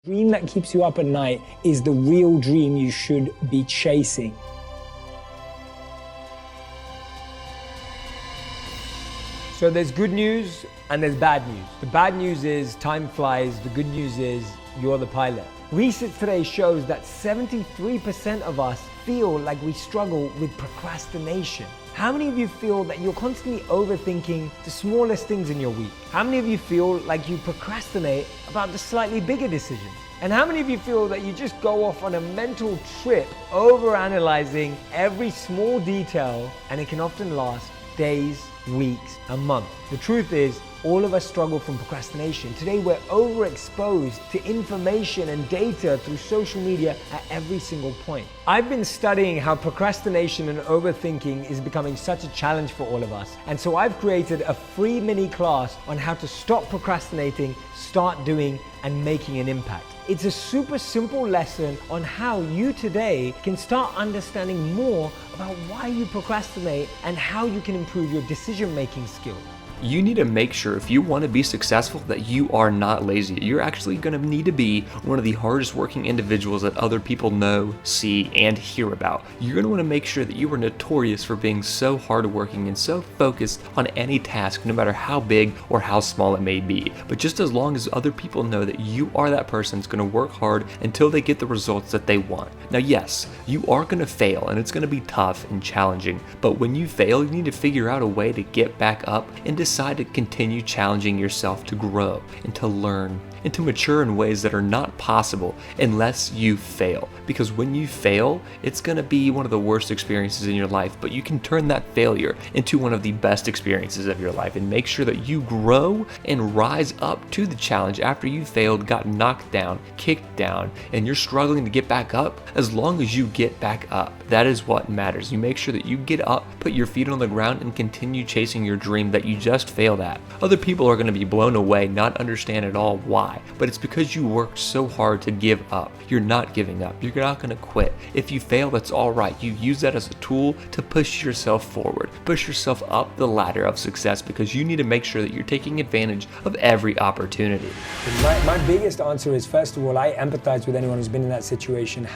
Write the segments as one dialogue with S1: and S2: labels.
S1: Dream that keeps you up at night is the real dream you should be chasing.
S2: So there's good news and there's bad news. The bad news is time flies. The good news is you're the pilot. Research today shows that 73% of us feel like we struggle with procrastination. How many of you feel that you're constantly overthinking the smallest things in your week? How many of you feel like you procrastinate about the slightly bigger decisions? And how many of you feel that you just go off on a mental trip overanalyzing every small detail, and it can often last days, weeks, a month? The truth is, all of us struggle from procrastination. Today we're overexposed to information and data through social media at every single point. I've been studying how procrastination and overthinking is becoming such a challenge for all of us. And so I've created a free mini class on how to stop procrastinating, start doing, and making an impact. It's a super simple lesson on how you today can start understanding more about why you procrastinate and how you can improve your decision-making skills.
S3: You need to make sure, if you want to be successful, that you are not lazy. You're actually going to need to be one of the hardest working individuals that other people know, see, and hear about. You're going to want to make sure that you are notorious for being so hardworking and so focused on any task, no matter how big or how small it may be. But just as long as other people know that you are that person that's going to work hard until they get the results that they want. Now, yes, you are going to fail and it's going to be tough and challenging, but when you fail, you need to figure out a way to get back up and decide to continue challenging yourself to grow and to learn and to mature in ways that are not possible unless you fail. Because when you fail, it's going to be one of the worst experiences in your life, but you can turn that failure into one of the best experiences of your life and make sure that you grow and rise up to the challenge after you failed, got knocked down, kicked down, and you're struggling to get back up. As long as you get back up, that is what matters. You make sure that you get up, put your feet on the ground, and continue chasing your dream that you just failed at. Other people are going to be blown away, not understand at all why, but it's because you worked so hard to give up. You're not giving up. You're not going to quit. If you fail, that's all right. You use that as a tool to push yourself forward, push yourself up the ladder of success, because you need to make sure that you're taking advantage of every opportunity.
S1: My biggest answer is, first of all, I empathize with anyone who's been in that situation.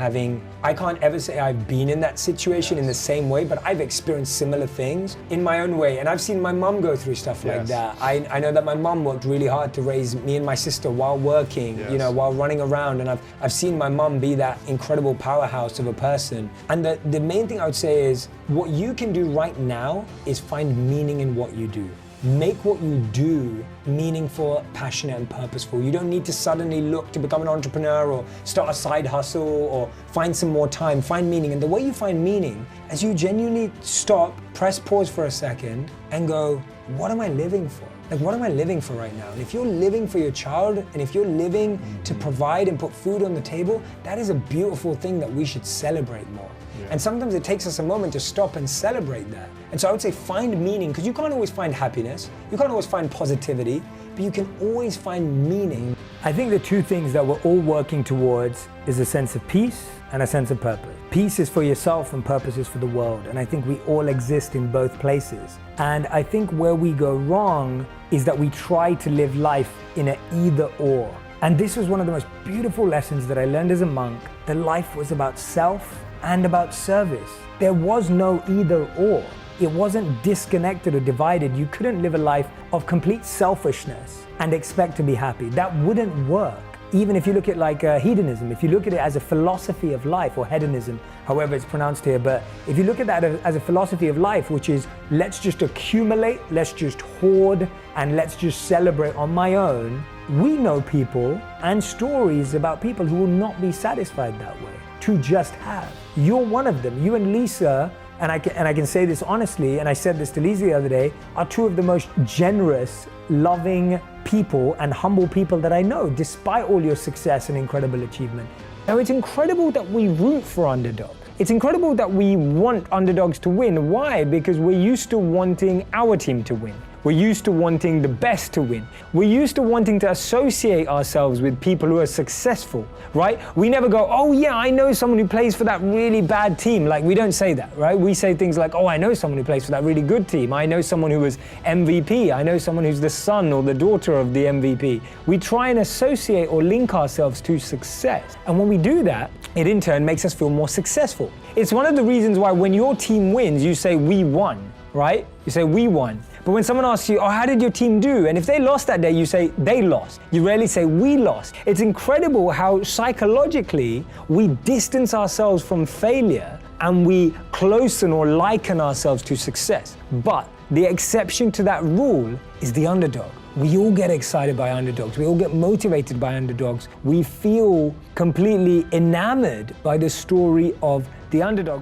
S1: I can't ever say I've been in that situation in the same way, but I've experienced similar things in my own way. And I've seen my mum go through stuff like that. I know that my mum worked really hard to raise me and my sister while working, while running around. And I've seen my mum be that incredible powerhouse of a person. And the main thing I would say is, what you can do right now is find meaning in what you do. Make what you do meaningful, passionate, and purposeful. You don't need to suddenly look to become an entrepreneur or start a side hustle or find some more time. Find meaning. And the way you find meaning is you genuinely stop, press pause for a second, and go, what am I living for? Like, what am I living for right now? And if you're living for your child, and if you're living to provide and put food on the table, that is a beautiful thing that we should celebrate more. And sometimes it takes us a moment to stop and celebrate that. And so I would say find meaning, because you can't always find happiness, you can't always find positivity, but you can always find meaning.
S2: I think the two things that we're all working towards is a sense of peace and a sense of purpose. Peace is for yourself and purpose is for the world. And I think we all exist in both places. And I think where we go wrong is that we try to live life in an either or. And this was one of the most beautiful lessons that I learned as a monk, that life was about self and about service. There was no either or. It wasn't disconnected or divided. You couldn't live a life of complete selfishness and expect to be happy. That wouldn't work. Even if you look at like hedonism, if you look at it as a philosophy of life, or hedonism, however it's pronounced here, but if you look at that as a philosophy of life, which is let's just accumulate, let's just hoard, and let's just celebrate on my own, we know people and stories about people who will not be satisfied that way, to just have. You're one of them. You and Lisa, and I can say this honestly, and I said this to Lisa the other day, are two of the most generous, loving people and humble people that I know, despite all your success and incredible achievement. Now, it's incredible that we root for underdogs. It's incredible that we want underdogs to win. Why? Because we're used to wanting our team to win. We're used to wanting the best to win. We're used to wanting to associate ourselves with people who are successful, right? We never go, oh yeah, I know someone who plays for that really bad team. Like, we don't say that, right? We say things like, oh, I know someone who plays for that really good team. I know someone who was MVP. I know someone who's the son or the daughter of the MVP. We try and associate or link ourselves to success. And when we do that, it in turn makes us feel more successful. It's one of the reasons why when your team wins, you say, we won, right? You say, we won. But when someone asks you, oh, how did your team do? And if they lost that day, you say, they lost. You rarely say, we lost. It's incredible how psychologically we distance ourselves from failure and we closen or liken ourselves to success. But the exception to that rule is the underdog. We all get excited by underdogs. We all get motivated by underdogs. We feel completely enamored by the story of the underdog.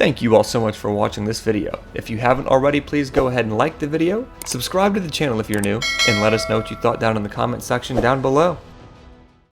S3: Thank you all so much for watching this video. If you haven't already, please go ahead and like the video, subscribe to the channel if you're new, and let us know what you thought down in the comment section down below.